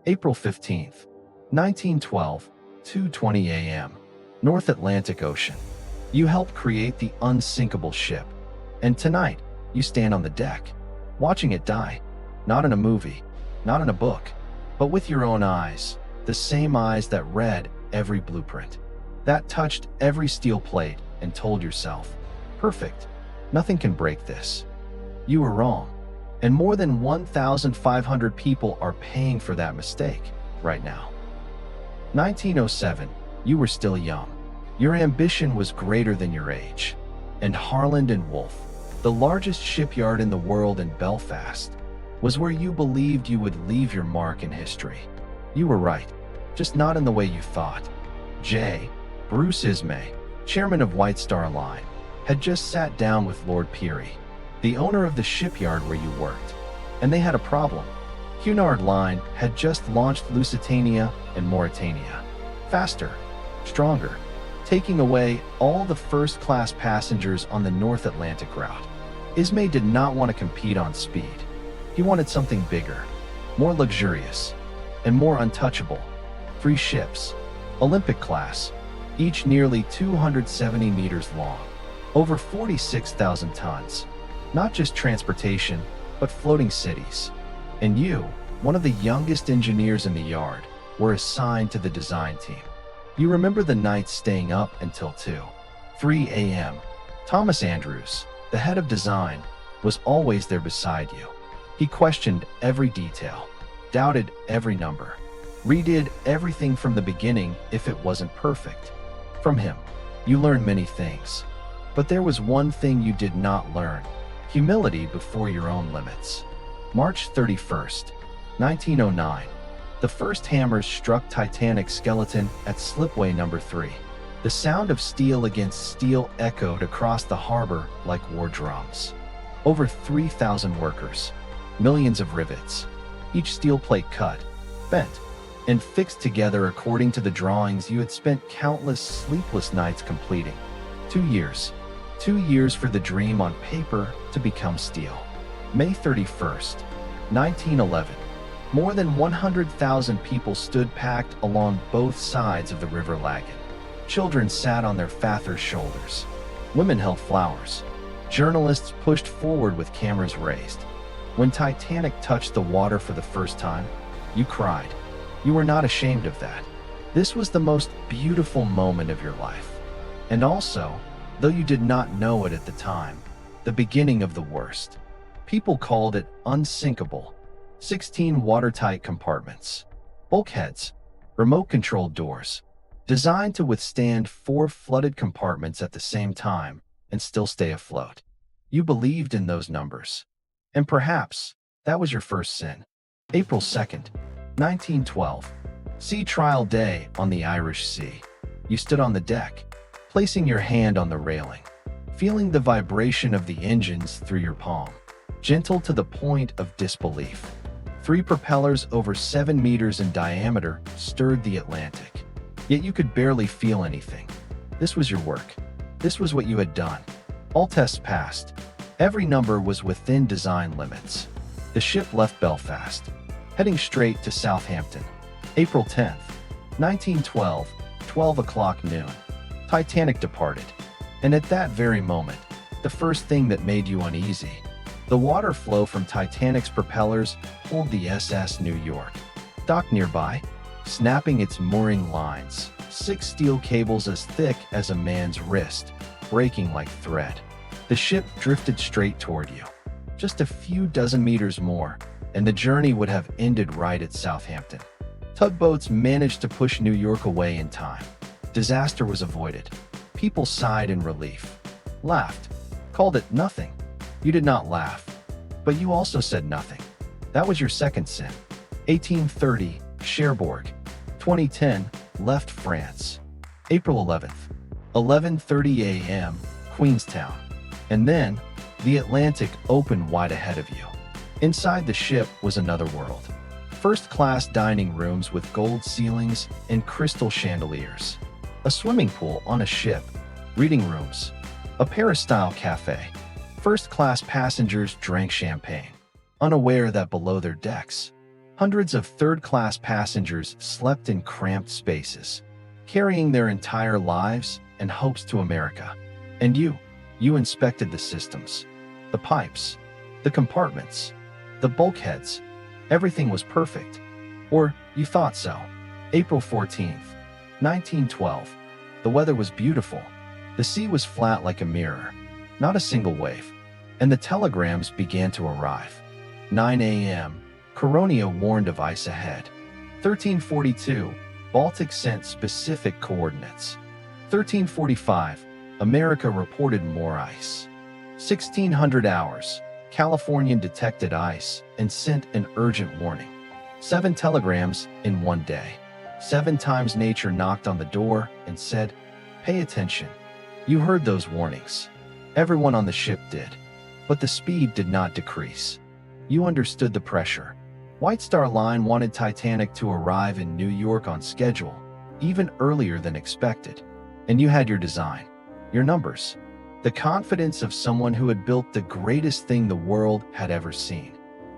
April 15th, 1912, 2:20 a.m., North Atlantic Ocean. You helped create the Unsinkable ship. And tonight, you stand on the deck, watching it die. Not in a movie, not in a book, but with your own eyes. The same eyes that read every blueprint, that touched every steel plate and told yourself, perfect, nothing can break this. You were wrong. And more than 1,500 people are paying for that mistake right now. 1907, you were still young. Your ambition was greater than your age. And Harland and Wolff, the largest shipyard in the world in Belfast, was where you believed you would leave your mark in history. You were right, just not in the way you thought. Bruce Ismay, chairman of White Star Line, had just sat down with Lord Peary, the owner of the shipyard where you worked, and they had a problem. Cunard Line had just launched Lusitania and Mauritania. Faster, stronger, taking away all the first-class passengers on the North Atlantic route. Ismay did not want to compete on speed. He wanted something bigger, more luxurious, and more untouchable. 3 ships, Olympic class, each nearly 270 meters long, over 46,000 tons. Not just transportation, but floating cities. And you, one of the youngest engineers in the yard, were assigned to the design team. You remember the nights staying up until 3 a.m. Thomas Andrews, the head of design, was always there beside you. He questioned every detail, doubted every number, redid everything from the beginning if it wasn't perfect. From him, you learned many things. But there was one thing you did not learn: humility before your own limits. March 31st, 1909. The first hammers struck Titanic's skeleton at slipway number 3. The sound of steel against steel echoed across the harbor like war drums. Over 3,000 workers, millions of rivets, each steel plate cut, bent, and fixed together according to the drawings you had spent countless sleepless nights completing. 2 years. 2 years for the dream on paper to become steel. May 31st, 1911. More than 100,000 people stood packed along both sides of the River Lagan. Children sat on their fathers' shoulders. Women held flowers. Journalists pushed forward with cameras raised. When Titanic touched the water for the first time, you cried. You were not ashamed of that. This was the most beautiful moment of your life. And also, though you did not know it at the time, the beginning of the worst. People called it unsinkable. 16 watertight compartments, bulkheads, remote-controlled doors, designed to withstand 4 flooded compartments at the same time and still stay afloat. You believed in those numbers. And perhaps that was your first sin. April 2nd, 1912. Sea trial day on the Irish Sea. You stood on the deck, placing your hand on the railing, feeling the vibration of the engines through your palm, gentle to the point of disbelief. 3 propellers over 7 meters in diameter stirred the Atlantic. Yet you could barely feel anything. This was your work. This was what you had done. All tests passed. Every number was within design limits. The ship left Belfast, heading straight to Southampton. April 10th, 1912, 12 o'clock noon. Titanic departed. And at that very moment, the first thing that made you uneasy, the water flow from Titanic's propellers pulled the SS New York. Docked nearby, snapping its mooring lines, 6 steel cables as thick as a man's wrist, breaking like thread. The ship drifted straight toward you. Just a few dozen meters more, and the journey would have ended right at Southampton. Tugboats managed to push New York away in time. Disaster was avoided. People sighed in relief, laughed, called it nothing. You did not laugh, but you also said nothing. That was your second sin. 1830, Cherbourg. 2010, left France. April 11th, 11:30 a.m., Queenstown. And then, the Atlantic opened wide ahead of you. Inside the ship was another world. First-class dining rooms with gold ceilings and crystal chandeliers. A swimming pool on a ship. Reading rooms. A Paris-style cafe. First-class passengers drank champagne, unaware that below their decks, Hundreds of third-class passengers slept in cramped spaces, carrying their entire lives and hopes to America. And you inspected the systems, the pipes, the compartments, the bulkheads. Everything was perfect. Or you thought so. April 14th, 1912. The weather was beautiful. The sea was flat like a mirror, not a single wave. And the telegrams began to arrive. 9 a.m. Coronia warned of ice ahead. 1342. Baltic sent specific coordinates. 1345. America reported more ice. 1600 hours. Californian detected ice and sent an urgent warning. 7 telegrams in one day. 7 times nature knocked on the door and said, "Pay attention." You heard those warnings. Everyone on the ship did. But the speed did not decrease. You understood the pressure. White Star Line wanted Titanic to arrive in New York on schedule, even earlier than expected. And you had your design, your numbers, the confidence of someone who had built the greatest thing the world had ever seen.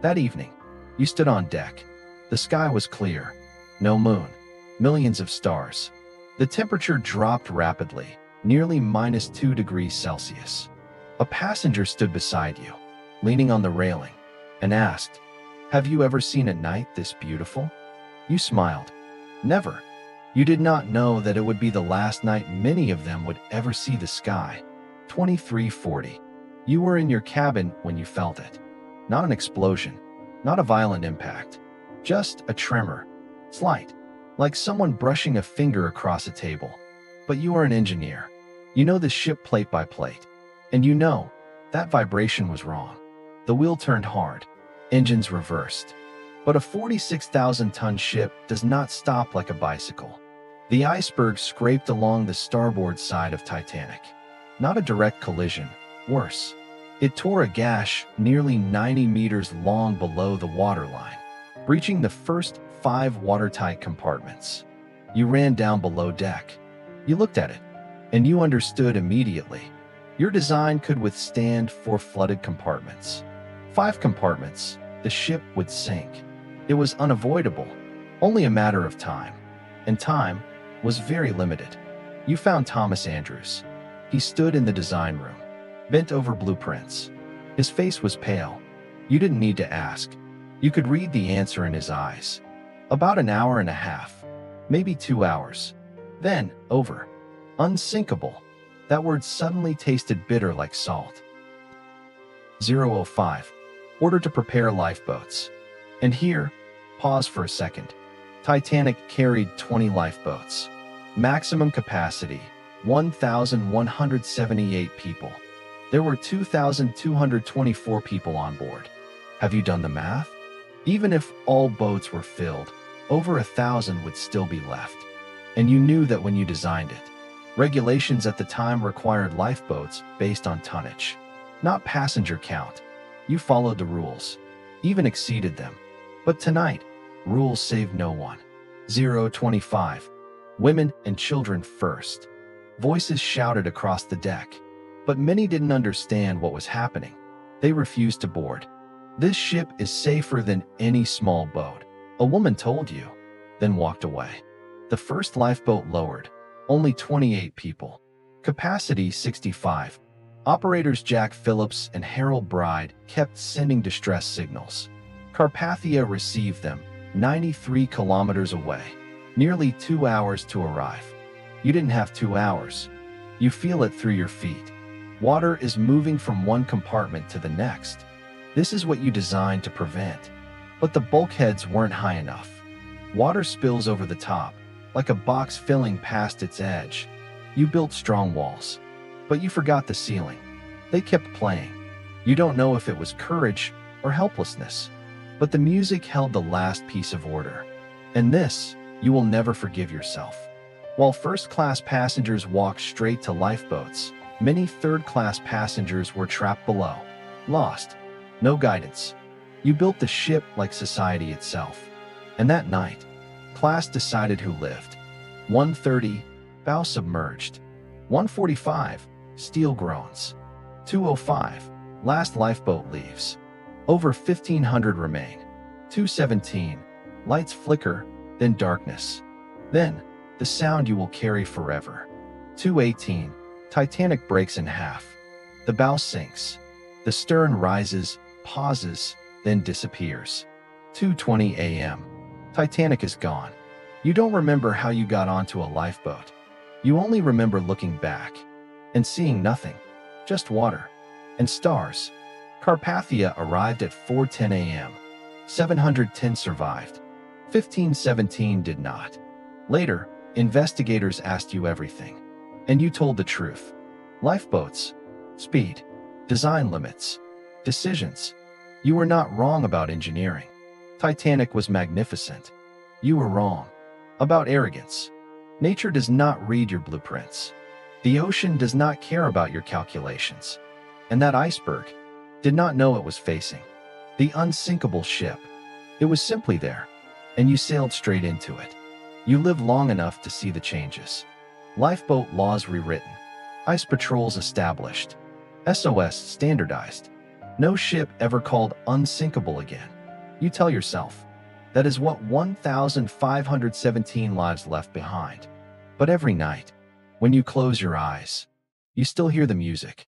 That evening, you stood on deck. The sky was clear. No moon. Millions of stars. The temperature dropped rapidly, nearly -2 degrees Celsius. A passenger stood beside you, leaning on the railing, and asked, "Have you ever seen a night this beautiful?" You smiled. Never. You did not know that it would be the last night many of them would ever see the sky. 2340. You were in your cabin when you felt it. Not an explosion, not a violent impact, just a tremor. Slight, like someone brushing a finger across a table. But you are an engineer. You know the ship plate by plate. And you know, that vibration was wrong. The wheel turned hard. Engines reversed. But a 46,000-ton ship does not stop like a bicycle. The iceberg scraped along the starboard side of Titanic. Not a direct collision. Worse. It tore a gash nearly 90 meters long below the waterline, breaching the first 5 watertight compartments. You ran down below deck. You looked at it, and you understood immediately. Your design could withstand 4 flooded compartments. 5 compartments, the ship would sink. It was unavoidable, only a matter of time. And time was very limited. You found Thomas Andrews. He stood in the design room, bent over blueprints. His face was pale. You didn't need to ask. You could read the answer in his eyes. About an hour and a half, maybe 2 hours. Then, over. Unsinkable. That word suddenly tasted bitter like salt. 005. Order to prepare lifeboats. And here, pause for a second. Titanic carried 20 lifeboats. Maximum capacity, 1,178 people. There were 2,224 people on board. Have you done the math? Even if all boats were filled, over 1,000 would still be left. And you knew that when you designed it. Regulations at the time required lifeboats based on tonnage, not passenger count. You followed the rules, even exceeded them. But tonight, rules save no one. 025. Women and children first. Voices shouted across the deck. But many didn't understand what was happening. They refused to board. This ship is safer than any small boat, a woman told you, then walked away. The first lifeboat lowered. Only 28 people. Capacity 65. Operators Jack Phillips and Harold Bride kept sending distress signals. Carpathia received them, 93 kilometers away. Nearly 2 hours to arrive. You didn't have 2 hours. You feel it through your feet. Water is moving from one compartment to the next. This is what you designed to prevent. But the bulkheads weren't high enough. Water spills over the top, like a box filling past its edge. You built strong walls, but you forgot the ceiling. They kept playing. You don't know if it was courage or helplessness, but the music held the last piece of order. And this, you will never forgive yourself. While first-class passengers walked straight to lifeboats, many third-class passengers were trapped below, lost, no guidance. You built the ship like society itself. And that night, class decided who lived. 1:30, bow submerged. 1:45, steel groans. 2:05, last lifeboat leaves. Over 1,500 remain. 2:17. Lights flicker, then darkness. Then, the sound you will carry forever. 2:18. Titanic breaks in half. The bow sinks. The stern rises, pauses, then disappears. 2:20 a.m. Titanic is gone. You don't remember how you got onto a lifeboat. You only remember looking back and seeing nothing, just water and stars. Carpathia arrived at 4:10 a.m. 710 survived. 1517 did not. Later, investigators asked you everything, and you told the truth. Lifeboats, speed, design limits, decisions. You were not wrong about engineering. Titanic was magnificent. You were wrong about arrogance. Nature does not read your blueprints. The ocean does not care about your calculations. And that iceberg did not know it was facing the unsinkable ship. It was simply there, and you sailed straight into it. You lived long enough to see the changes. Lifeboat laws rewritten. Ice patrols established. SOS standardized. No ship ever called unsinkable again. You tell yourself, that is what 1,517 lives left behind. But every night, when you close your eyes, you still hear the music.